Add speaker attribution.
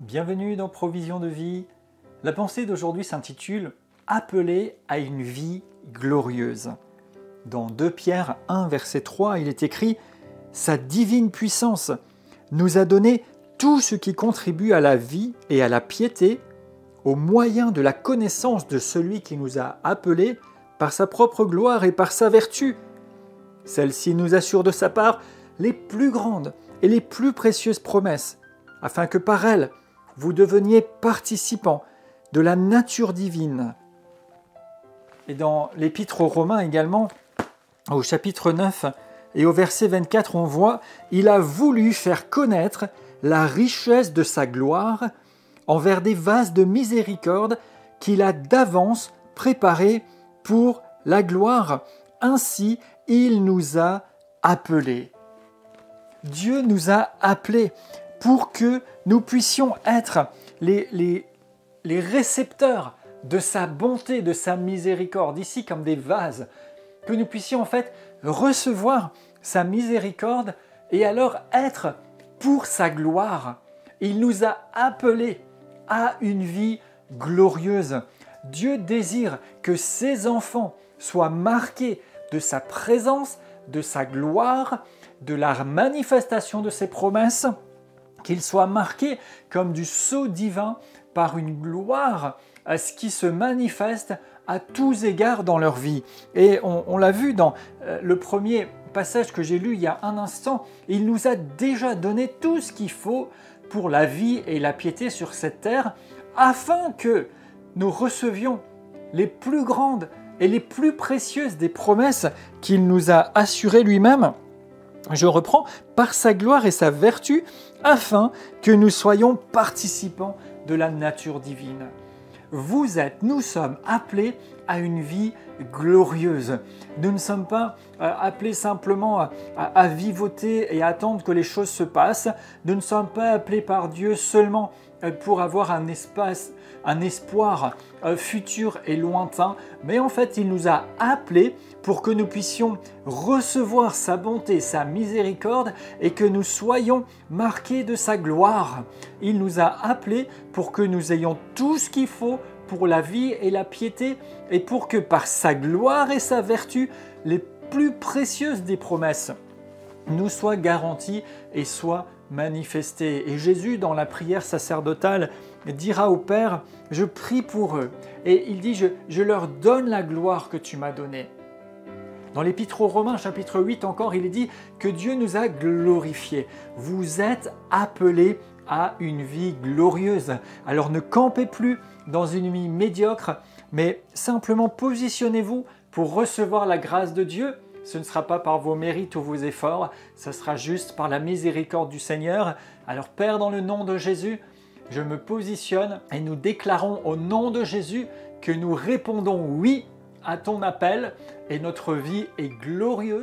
Speaker 1: Bienvenue dans Provision de vie. La pensée d'aujourd'hui s'intitule « Appelé à une vie glorieuse ». Dans 2 Pierre 1, verset 3, il est écrit « Sa divine puissance nous a donné tout ce qui contribue à la vie et à la piété au moyen de la connaissance de celui qui nous a appelés par sa propre gloire et par sa vertu. Celle-ci nous assure de sa part les plus grandes et les plus précieuses promesses, afin que par elles, vous deveniez participants de la nature divine. » Et dans l'Épître aux Romains également, au chapitre 9 et au verset 24, on voit « Il a voulu faire connaître la richesse de sa gloire envers des vases de miséricorde qu'il a d'avance préparés pour la gloire. Ainsi, il nous a appelés. » Dieu nous a appelés pour que nous puissions être les récepteurs de sa bonté, de sa miséricorde, ici comme des vases, que nous puissions en fait recevoir sa miséricorde et alors être pour sa gloire. Il nous a appelés à une vie glorieuse. Dieu désire que ses enfants soient marqués de sa présence, de sa gloire, de la manifestation de ses promesses, qu'ils soient marqués comme du sceau divin par une gloire à ce qui se manifeste à tous égards dans leur vie. Et on l'a vu dans le premier passage que j'ai lu il y a un instant, il nous a déjà donné tout ce qu'il faut pour la vie et la piété sur cette terre, afin que nous recevions les plus grandes et les plus précieuses des promesses qu'il nous a assurées lui-même. Je reprends, par sa gloire et sa vertu, afin que nous soyons participants de la nature divine. Nous sommes appelés à une vie glorieuse. Nous ne sommes pas appelés simplement à vivoter et à attendre que les choses se passent. Nous ne sommes pas appelés par Dieu seulement pour avoir un espoir futur et lointain, mais en fait, il nous a appelés pour que nous puissions recevoir sa bonté, sa miséricorde et que nous soyons marqués de sa gloire. Il nous a appelés pour que nous ayons tout ce qu'il faut pour la vie et la piété et pour que par sa gloire et sa vertu, les plus précieuses des promesses nous soient garanties et soient manifestées. Et Jésus, dans la prière sacerdotale, dira au Père, « Je prie pour eux. » Et il dit, « Je leur donne la gloire que tu m'as donnée. » Dans l'Épître aux Romains, chapitre 8 encore, il est dit que Dieu nous a glorifiés. Vous êtes appelés à une vie glorieuse. Alors ne campez plus dans une vie médiocre, mais simplement positionnez-vous pour recevoir la grâce de Dieu. Ce ne sera pas par vos mérites ou vos efforts, ce sera juste par la miséricorde du Seigneur. Alors Père, dans le nom de Jésus, je me positionne et nous déclarons au nom de Jésus que nous répondons oui à ton appel et notre vie est glorieuse.